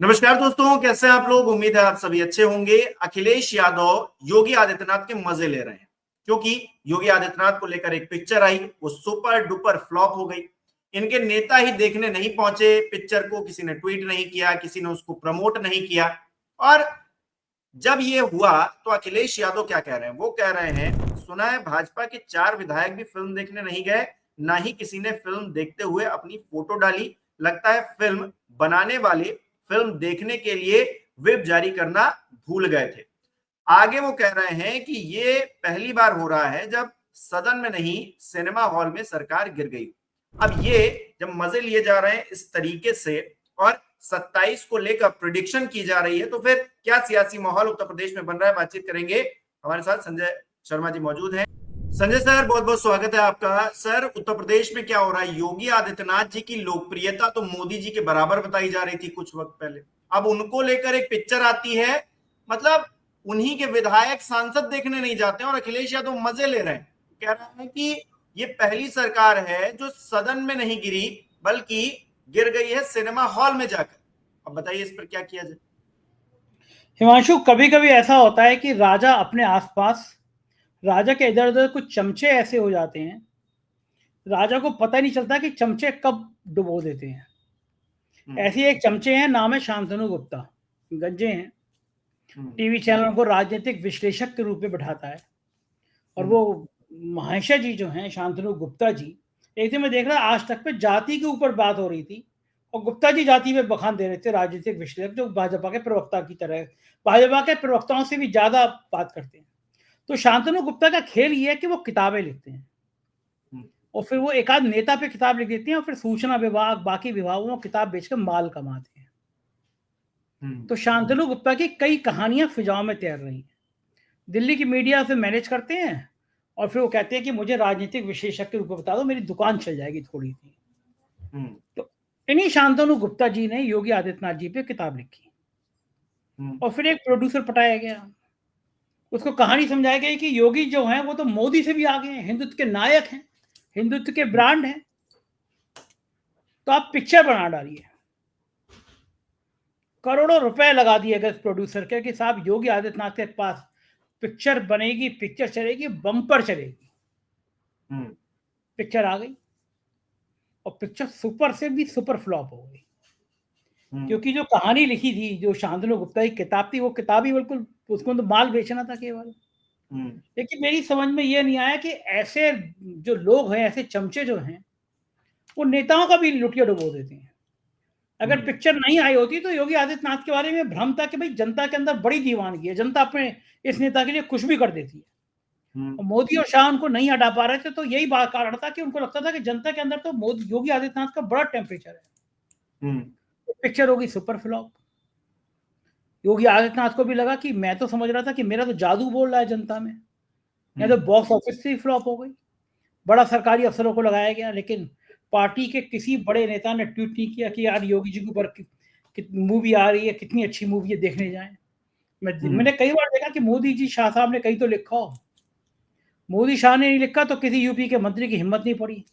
नमस्कार दोस्तों, कैसे हैं आप लोग। उम्मीद है आप सभी अच्छे होंगे। अखिलेश यादव योगी आदित्यनाथ के मजे ले रहे हैं क्योंकि योगी आदित्यनाथ को लेकर एक पिक्चर आई, वो सुपर डुपर फ्लॉप हो गई। इनके नेता ही देखने नहीं पहुंचे पिक्चर को, किसी ने ट्वीट नहीं किया, किसी ने उसको प्रमोट नहीं किया। और जब ये हुआ तो अखिलेश यादव क्या कह रहे हैं, वो कह रहे हैं सुना है भाजपा के 4 विधायक भी फिल्म देखने नहीं गए, ना ही किसी ने फिल्म देखते हुए अपनी फोटो डाली। लगता है फिल्म बनाने वाले फिल्म देखने के लिए व्हिप जारी करना भूल गए थे। आगे वो कह रहे हैं कि ये पहली बार हो रहा है जब सदन में नहीं सिनेमा हॉल में सरकार गिर गई। अब ये जब मजे लिए जा रहे हैं इस तरीके से और 27 को लेकर प्रिडिक्शन की जा रही है, तो फिर क्या सियासी माहौल उत्तर प्रदेश में बन रहा है, बातचीत करेंगे। हमारे साथ संजय शर्मा जी मौजूद हैं। संजय सर, बहुत बहुत स्वागत है आपका। सर, उत्तर प्रदेश में क्या हो रहा है? योगी आदित्यनाथ जी की लोकप्रियता तो मोदी जी के बराबर बताई जा रही थी कुछ वक्त पहले, अब उनको लेकर एक पिक्चर आती है, मतलब उन्हीं के विधायक सांसद देखने नहीं जाते हैं और अखिलेश यादव मजे ले रहे हैं। कह रहे हैं कि ये पहली सरकार है जो सदन में नहीं गिरी, बल्कि गिर गई है सिनेमा हॉल में जाकर। अब बताइए इस पर क्या किया जाए। हिमांशु, कभी कभी ऐसा होता है कि राजा अपने आसपास, राजा के इधर उधर कुछ चमचे ऐसे हो जाते हैं, राजा को पता ही नहीं चलता कि चमचे कब डुबो देते हैं। ऐसी एक चमचे हैं, नाम है शांतनु गुप्ता। गंजे हैं, टीवी चैनलों को राजनीतिक विश्लेषक के रूप में बैठाता है। और वो महाशय जी जो हैं, शांतनु गुप्ता जी, एक दिन मैं देख रहा आज तक पे जाति के ऊपर बात हो रही थी और गुप्ता जी जाति में बखान दे रहे थे, राजनीतिक विश्लेषक जो भाजपा के प्रवक्ता की तरह, भाजपा के प्रवक्ताओं से भी ज्यादा बात करते हैं। तो शांतनु गुप्ता का खेल ये है कि वो किताबें लिखते हैं और फिर वो एक आध नेता पे किताब लिख देते हैं और फिर सूचना विभाग, बाकी विभागों में किताब बेचकर माल कमाते हैं। तो शांतनु गुप्ता की कई कहानियां फिजाओं में तैर रही हैं। दिल्ली की मीडिया से मैनेज करते हैं और फिर वो कहते हैं कि मुझे राजनीतिक विशेषज्ञ के रूप में बता दो, मेरी दुकान चल जाएगी थोड़ी सी। तो इन्हीं शांतनु गुप्ता जी ने योगी आदित्यनाथ जी पे किताब लिखी और फिर एक प्रोड्यूसर पटाया गया, उसको कहानी समझाई गई कि योगी जो है वो तो मोदी से भी आगे हैं, हिंदुत्व के नायक हैं, हिंदुत्व के ब्रांड हैं, तो आप पिक्चर बना डालिए। करोड़ों रुपए लगा दिए गए प्रोड्यूसर के कि साहब योगी आदित्यनाथ के पास पिक्चर बनेगी, पिक्चर चलेगी, बम्पर चलेगी। पिक्चर आ गई और पिक्चर सुपर से भी सुपर फ्लॉप हो गई, क्योंकि जो कहानी लिखी थी, जो शांतनु गुप्ता की किताब थी, वो किताब ही बिल्कुल, उसको तो माल बेचना था केवल। लेकिन मेरी समझ में ये नहीं आया कि ऐसे जो लोग हैं, ऐसे चमचे जो हैं, वो नेताओं का भी लुटिया डुबो देते हैं। अगर पिक्चर नहीं आई होती तो योगी आदित्यनाथ के बारे में भ्रम था कि भाई जनता के अंदर बड़ी दीवानगी है, जनता अपने इस नेता के लिए कुछ भी कर देती है। और मोदी और शाह उनको नहीं हटा पा रहे थे, तो यही बात कारण था कि उनको लगता था कि जनता के अंदर तो मोदी, योगी आदित्यनाथ का बड़ा टेम्परेचर है। तो पिक्चर होगी सुपर फ्लॉप। योगी आदित्यनाथ को भी लगा कि मैं तो समझ रहा था कि मेरा तो जादू बोल रहा है जनता में, या तो बॉक्स ऑफिस से ही फ्लॉप हो गई। बड़ा सरकारी अफसरों को लगाया गया, लेकिन पार्टी के किसी बड़े नेता ने ट्वीट नहीं किया कि यार योगी जी के ऊपर मूवी आ रही है, कितनी अच्छी मूवी है, देखने जाएं। मैंने कई बार देखा कि मोदी जी, शाह साहब ने कहीं तो लिखा हो, मोदी शाह ने नहीं लिखा तो किसी यूपी के मंत्री की हिम्मत नहीं पड़ी।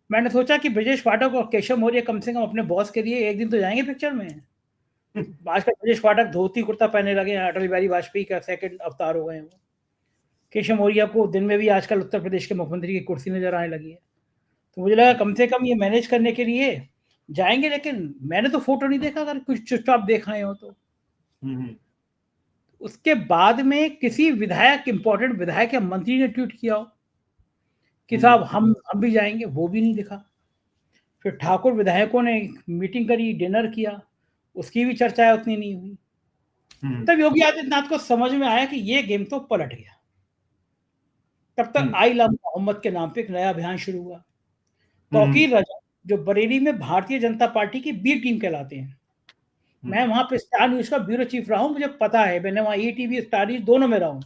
मैंने सोचा कि ब्रजेश पाठक और केशव मौर्य कम से कम अपने बॉस के लिए एक दिन तो जाएंगे पिक्चर में। आजकल ब्रजेश पाठक धोती कुर्ता पहने लगे हैं, अटल बिहारी वाजपेयी का सेकंड अवतार हो गए हैं वो। केशव मौर्य को दिन में भी आजकल उत्तर प्रदेश के मुख्यमंत्री की कुर्सी नजर आने लगी है। तो मुझे लगा कम से कम ये मैनेज करने के लिए जाएंगे, लेकिन मैंने तो फोटो नहीं देखा, अगर कुछ चुपचाप देख आए हो तो। उसके बाद में किसी विधायक, इंपॉर्टेंट विधायक या मंत्री ने ट्वीट किया हो कि साहब हम भी जाएंगे, वो भी नहीं दिखा। फिर ठाकुर विधायकों ने मीटिंग करी, डिनर किया, उसकी भी चर्चा उतनी नहीं हुई। तब योगी आदित्यनाथ को समझ में आया कि ये गेम तो पलट गया। तब तक आई लव मोहम्मद के नाम पे एक नया अभियान शुरू हुआ। तौकीर रजा, जो बरेली में भारतीय जनता पार्टी की बी टीम कहलाते हैं, मैं वहां पे स्टार न्यूज का ब्यूरो चीफ रहा हूं, मुझे पता है, मैंने वहां ईटीवी, स्टार न्यूज दोनों में रहा हूं।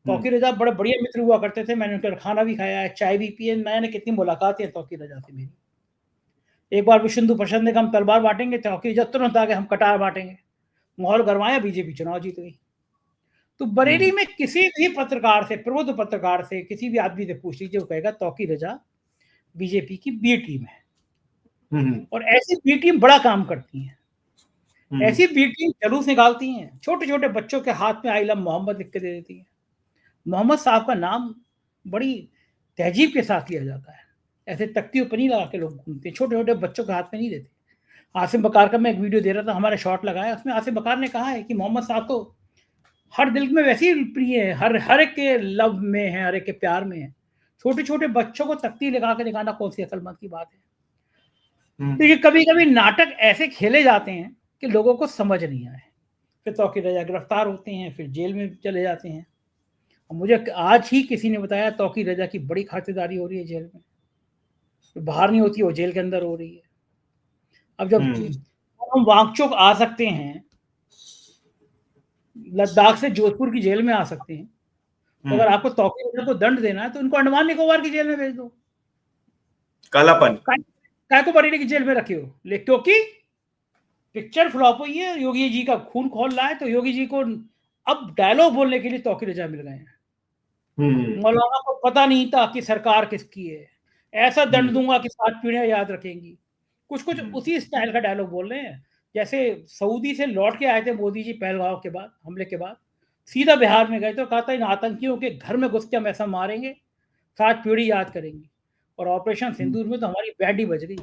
तौकीर रजा बड़े बढ़िया मित्र हुआ करते थे, मैंने उनका खाना भी खाया है, चाय भी पिए, मैंने कितनी मुलाकातें हैं तौकीर रजा से मेरी। एक बार विष्णु प्रसाद ने कहा हम तलवार बांटेंगे, तौकीर रजा तुरंत आगे हम कटार बांटेंगे। माहौल गरमाया, बीजेपी चुनाव जीत गई। तो बरेली में किसी भी पत्रकार से, प्रबुद्ध पत्रकार से, किसी भी आदमी से पूछ लीजिए, वो कहेगा तौकीर रजा बीजेपी की बी टीम है। और ऐसी बी टीम बड़ा काम करती है। ऐसी बीटिंग जलूस निकालती हैं, छोटे छोटे बच्चों के हाथ में आई लव मोहम्मद लिख के दे देती हैं। मोहम्मद साहब का नाम बड़ी तहजीब के साथ लिया जाता है, ऐसे तख्ती पर नहीं लगा के लोग घूमते, छोटे छोटे बच्चों के हाथ में नहीं देते। आसिम बकार का मैं एक वीडियो दे रहा था, हमारे शॉट लगाया, उसमें आसिम बकार ने कहा है कि मोहम्मद साहब तो हर दिल में वैसे ही प्रिय है, हर एक के लव में है, हर एक के प्यार में है। छोटे छोटे बच्चों को तख्ती लगा के दिखाना कौन सी अकलमंद की बात है। देखिए कभी कभी नाटक ऐसे खेले जाते हैं कि लोगों को समझ नहीं आए, फिर तौकीर रजा गिरफ्तार होते हैं, फिर जेल में चले जाते हैं। मुझे आज ही किसी ने बताया तौकीर रजा की बड़ी खातिरदारी हो रही है जेल में, बाहर नहीं होती, वो जेल के अंदर हो रही है। अब जब हम वांगचुक आ सकते हैं, लद्दाख से जोधपुर की जेल में आ सकते हैं, तो अगर आपको तौकीर रजा को दंड देना है तो उनको अंडमान निकोबार की जेल में भेज दो। कालापन काय को बरेली की जेल में रखे हो, क्योंकि पिक्चर फ्लॉप हुई है, योगी जी का खून खोल रहा है, तो योगी जी को अब डायलॉग बोलने के लिए तौकीर रजा मिल गए हैं। मौलाना को पता नहीं था कि सरकार किसकी है, ऐसा दंड दूंगा कि 7 पीढ़ियां याद रखेंगी। कुछ कुछ उसी स्टाइल का डायलॉग बोल रहे हैं, जैसे सऊदी से लौट के आए थे मोदी जी पहलगांव के बाद, हमले के बाद सीधा बिहार में गए तो कहा था इन आतंकियों के घर में घुस के हम ऐसा मारेंगे 7 पीढ़ी याद करेंगी। और ऑपरेशन सिंदूर में तो हमारी बैंड ही बज गई।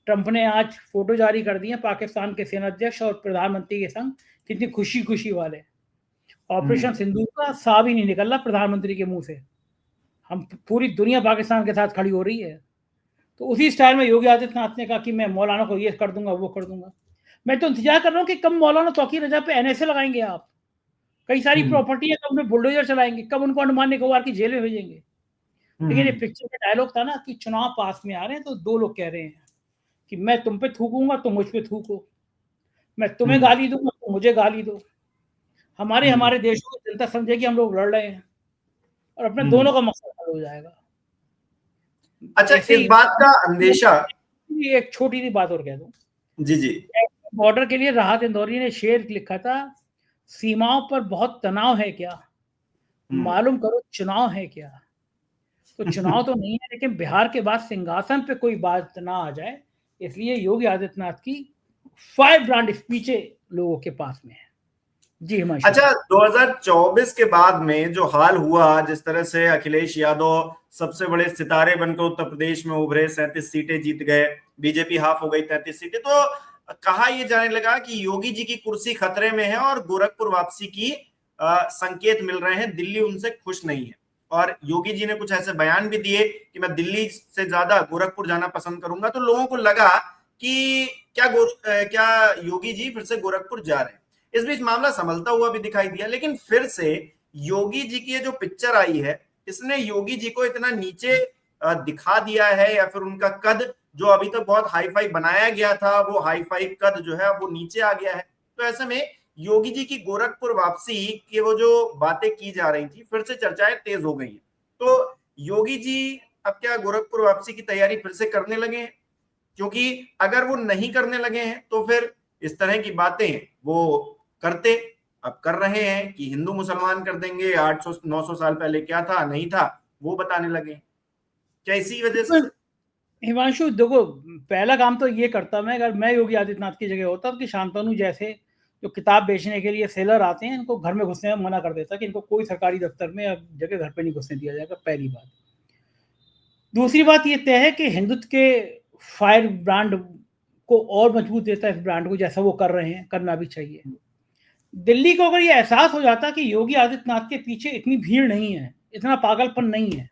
ट्रंप ने आज फोटो जारी कर दी है पाकिस्तान के सेनाध्यक्ष और प्रधानमंत्री के संग, कितनी खुशी खुशी वाले। ऑपरेशन सिंदूर का साब ही नहीं निकल रहा प्रधानमंत्री के मुंह से। हम पूरी दुनिया पाकिस्तान के साथ खड़ी हो रही है। तो उसी स्टाइल में योगी आदित्यनाथ ने कहा कि मैं मौलाना को ये कर दूंगा, वो कर दूंगा। मैं तो इंतजार कर रहा हूँ कि कब मौलाना तौकीर रजा पे एनएसए लगाएंगे आप, कई सारी प्रॉपर्टी है, कब उन्हें बुलडोजर चलाएंगे, कब उनको अंडमान निकोबार की जेल में भेजेंगे। लेकिन ये पिक्चर का डायलॉग था ना कि चुनाव पास में आ रहे हैं तो दो लोग कह रहे हैं कि मैं तुम पे थूकूंगा, तुम मुझ पे थूको, मैं तुम्हें गाली दूंगा, तुम मुझे गाली दो। हमारे देशों की जनता समझेगी हम लोग लड़ रहे हैं और अपने दोनों का मकसद हल हो जाएगा। अच्छा, इस बात का अंदेशा, एक छोटी सी बात और कह दूं, जी बॉर्डर के लिए राहत इंदौरी ने शेर लिखा था, सीमाओं पर बहुत तनाव है क्या, मालूम करो चुनाव है क्या। तो चुनाव तो नहीं है, लेकिन बिहार के बाद सिंहासन पे कोई बात ना आ जाए, इसलिए योगी आदित्यनाथ की 5 ब्रांड स्पीचें लोगों के पास में है। जी हिमांशु। अच्छा, 2024 के बाद में जो हाल हुआ, जिस तरह से अखिलेश यादव सबसे बड़े सितारे बनकर उत्तर प्रदेश में उभरे, 37 सीटें जीत गए, बीजेपी हाफ हो गई 33 सीटें, तो कहा यह जाने लगा कि योगी जी की कुर्सी खतरे में है और गोरखपुर वापसी की संकेत मिल रहे हैं, दिल्ली उनसे खुश नहीं है। और योगी जी ने कुछ ऐसे बयान भी दिए कि मैं दिल्ली से ज्यादा गोरखपुर जाना पसंद करूंगा। तो लोगों को लगा कि क्या योगी जी फिर से गोरखपुर जा रहे हैं। इस बीच मामला संभलता हुआ भी दिखाई दिया, लेकिन फिर से योगी जी की ये जो पिक्चर आई है, इसने योगी जी को इतना नीचे दिखा दिया है, या फिर उनका कद जो अभी तक बहुत हाई फाई बनाया गया था, वो हाई फाई कद जो है वो नीचे आ गया है। तो ऐसे में योगी जी की गोरखपुर वापसी की वो जो बातें की जा रही थी, फिर से चर्चाएं तेज हो गई हैं। तो योगी जी अब क्या गोरखपुर वापसी की तैयारी फिर से करने लगे हैं? क्योंकि अगर वो नहीं करने लगे हैं तो फिर इस तरह की बातें वो करते, अब कर रहे हैं कि हिंदू मुसलमान कर देंगे, 800-900 साल पहले क्या था नहीं था वो बताने लगे। क्या इसी वजह से? हिमांशु देखो, पहला काम तो ये करता मैं, अगर मैं योगी आदित्यनाथ की जगह होता कि शांतनु जैसे जो किताब बेचने के लिए सेलर आते हैं, इनको घर में घुसने में मना कर देता कि इनको कोई सरकारी दफ्तर में या जगह घर पे नहीं घुसने दिया जाएगा, पहली बात। दूसरी बात ये तय है कि हिंदुत्व के फायर ब्रांड को और मजबूत देता है, इस ब्रांड को, जैसा वो कर रहे हैं, करना भी चाहिए। दिल्ली को अगर ये एहसास हो जाता कि योगी आदित्यनाथ के पीछे इतनी भीड़ नहीं है, इतना पागलपन नहीं है,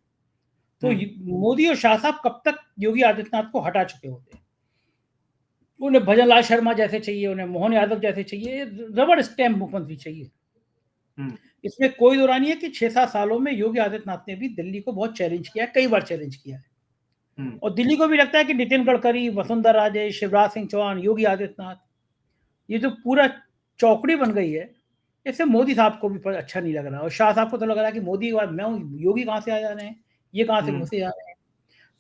तो मोदी और शाह साहब कब तक योगी आदित्यनाथ को हटा चुके होते। उन्हें भजन लाल शर्मा जैसे चाहिए, उन्हें मोहन यादव जैसे चाहिए, रबड़ स्टैम्प मुख्यमंत्री चाहिए। इसमें कोई दो राय नहीं है कि 6-7 सालों में योगी आदित्यनाथ ने भी दिल्ली को बहुत चैलेंज किया है, कई बार चैलेंज किया है। और दिल्ली को भी लगता है कि नितिन गडकरी, वसुंधरा राजे, शिवराज सिंह चौहान, योगी आदित्यनाथ, ये जो पूरा चौकड़ी बन गई है, इससे मोदी साहब को भी अच्छा नहीं लग रहा, और शाह साहब को तो लग रहा है कि मोदी के बाद मैं हूँ, योगी कहाँ से आ जा रहे हैं, ये कहाँ से घुसे जा रहे हैं।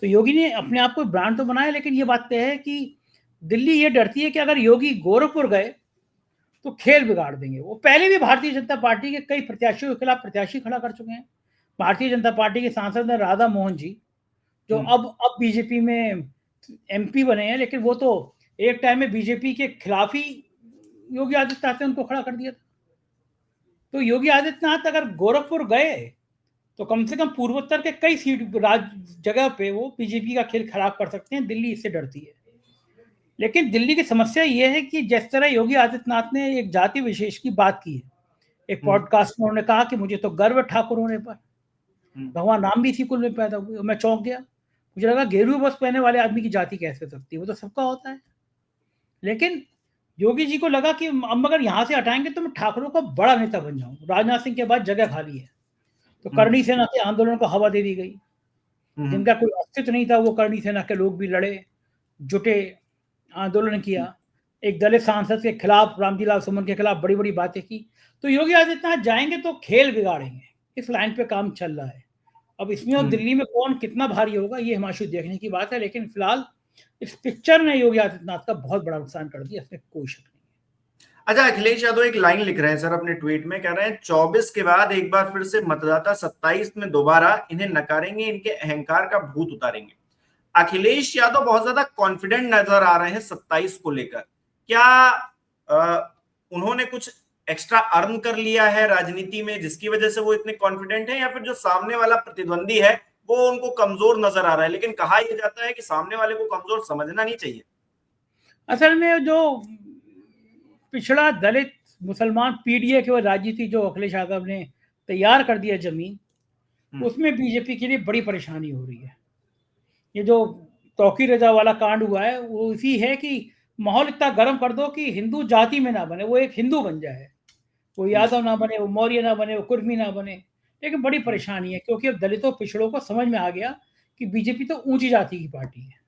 तो योगी ने अपने आप को ब्रांड तो बनाया, लेकिन ये बात तय है कि दिल्ली ये डरती है कि अगर योगी गोरखपुर गए तो खेल बिगाड़ देंगे। वो पहले भी भारतीय जनता पार्टी के कई प्रत्याशियों के खिलाफ प्रत्याशी खड़ा कर चुके हैं। भारतीय जनता पार्टी के सांसद हैं राधा मोहन जी, जो अब बीजेपी में एमपी बने हैं, लेकिन वो तो एक टाइम में बीजेपी के खिलाफ ही योगी आदित्यनाथ ने उनको खड़ा कर दिया था। तो योगी आदित्यनाथ अगर गोरखपुर गए तो कम से कम पूर्वोत्तर के कई सीट जगह पे वो बीजेपी का खेल खराब कर सकते हैं। दिल्ली इससे डरती है। लेकिन दिल्ली की समस्या ये है कि जिस तरह योगी आदित्यनाथ ने एक जाति विशेष की बात की है, एक पॉडकास्ट में उन्होंने कहा कि मुझे तो गर्व है ठाकुर होने पर, भगवान राम भी इसी कुल में पैदा हुए। मैं चौंक गया, मुझे लगा गेरू बस पहने वाले आदमी की जाति कैसे हो सकती है, वो तो सबका होता है। लेकिन योगी जी को लगा कि अब अगर यहाँ से हटाएंगे तो मैं ठाकुरों का बड़ा नेता बन जाऊं। राजनाथ सिंह के बाद जगह खाली है, तो करणी सेना के आंदोलन को हवा दे दी गई। जिनका कोई अस्तित्व नहीं था वो करणी सेना के लोग भी लड़े, जुटे, आंदोलन किया। एक दलित सांसद के खिलाफ, रामजी लाल सुमन के खिलाफ बड़ी बड़ी बातें की। तो योगी आदित्यनाथ जाएंगे तो खेल बिगाड़ेंगे। इस लाइन पे काम चल रहा है। अब इसमें और दिल्ली में कौन कितना भारी होगा ये हिमांशु देखने की बात है। लेकिन फिलहाल इस पिक्चर ने योगी आदित्यनाथ का बहुत बड़ा नुकसान कर दिया, इसमें कोई शक नहीं। अच्छा, अखिलेश यादव एक लाइन लिख रहे हैं सर अपने ट्वीट में, कह रहे हैं 24 के बाद एक बार फिर से मतदाता 27 में दोबारा इन्हें नकारेंगे, इनके अहंकार का भूत उतारेंगे। अखिलेश यादव बहुत ज्यादा कॉन्फिडेंट नजर आ रहे हैं 27 को लेकर। क्या उन्होंने कुछ एक्स्ट्रा अर्न कर लिया है राजनीति में जिसकी वजह से वो इतने कॉन्फिडेंट हैं, या फिर जो सामने वाला प्रतिद्वंदी है वो उनको कमजोर नजर आ रहा है? लेकिन कहा यह जाता है कि सामने वाले को कमजोर समझना नहीं चाहिए। असल में जो पिछड़ा दलित मुसलमान पीडीए की राजनीति जो अखिलेश यादव ने तैयार कर दिया जमीन, उसमें बीजेपी के लिए बड़ी परेशानी हो रही है। ये जो तौकीर रजा वाला कांड हुआ है वो इसी है कि माहौल इतना गर्म कर दो कि हिंदू जाति में ना बने, वो एक हिंदू बन जाए। वो यादव ना बने, वो मौर्य ना बने, वो कुर्मी ना बने। लेकिन बड़ी परेशानी है क्योंकि अब दलितों पिछड़ों को समझ में आ गया कि बीजेपी तो ऊंची जाति की पार्टी है।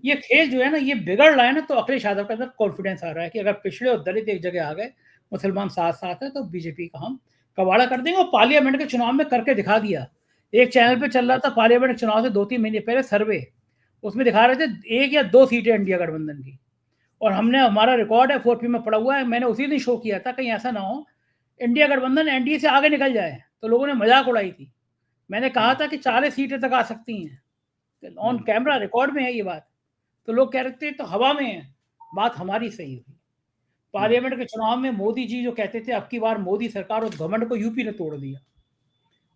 ये खेल जो है ना ये बिगड़ रहा है ना, तो अखिलेश यादव के अंदर कॉन्फिडेंस आ रहा है कि अगर पिछड़े और दलित एक जगह आ गए, मुसलमान साथ साथ है, तो बीजेपी का हम कबाड़ा कर देंगे। और पार्लियामेंट के चुनाव में करके दिखा दिया। एक चैनल पे चल रहा था पार्लियामेंट के चुनाव से 2-3 महीने पहले सर्वे, उसमें दिखा रहे थे 1 या 2 सीटें इंडिया गठबंधन की। और हमने, हमारा रिकॉर्ड है 4P में पड़ा हुआ है, मैंने उसी दिन शो किया था कहीं ऐसा ना हो इंडिया गठबंधन एनडीए से आगे निकल जाए। तो लोगों ने मजाक उड़ाई थी। मैंने कहा था कि 40 सीटें तक आ सकती हैं, ऑन कैमरा रिकॉर्ड में है ये बात। तो लोग कह रहे थे तो हवा में है। बात हमारी सही हुई। पार्लियामेंट के चुनाव में मोदी जी जो कहते थे अब की बार मोदी सरकार, उस घमंड को यूपी ने तोड़ दिया।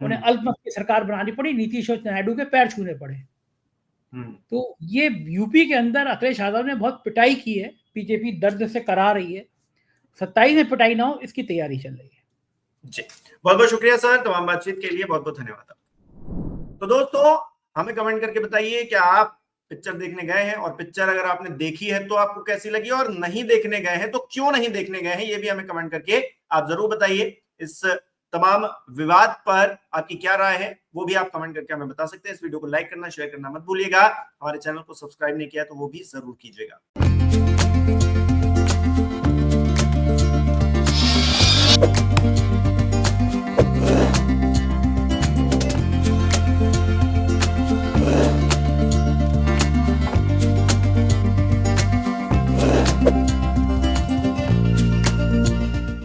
उन्हें अल्पमत की सरकार बनानी पड़ी, नीतीश नायडू के पैर छूने पड़े। तो ये यूपी के अंदर अखिलेश यादव ने बहुत पिटाई की है, बीजेपी दर्द से करा रही है। 27 में पिटाई ना हो इसकी तैयारी चल रही है। जी, बहुत बहुत शुक्रिया सर तमाम बातचीत के लिए, बहुत बहुत धन्यवाद। तो दोस्तों हमें कमेंट करके बताइए क्या आप पिक्चर देखने गए हैं, और पिक्चर अगर आपने देखी है तो आपको कैसी लगी, और नहीं देखने गए हैं तो क्यों नहीं देखने गए हैं, ये भी हमें कमेंट करके आप जरूर बताइए। इस तमाम विवाद पर आपकी क्या राय है वो भी आप कमेंट करके हमें बता सकते हैं। इस वीडियो को लाइक करना, शेयर करना मत भूलिएगा। हमारे चैनल को सब्सक्राइब नहीं किया तो वो भी जरूर कीजिएगा।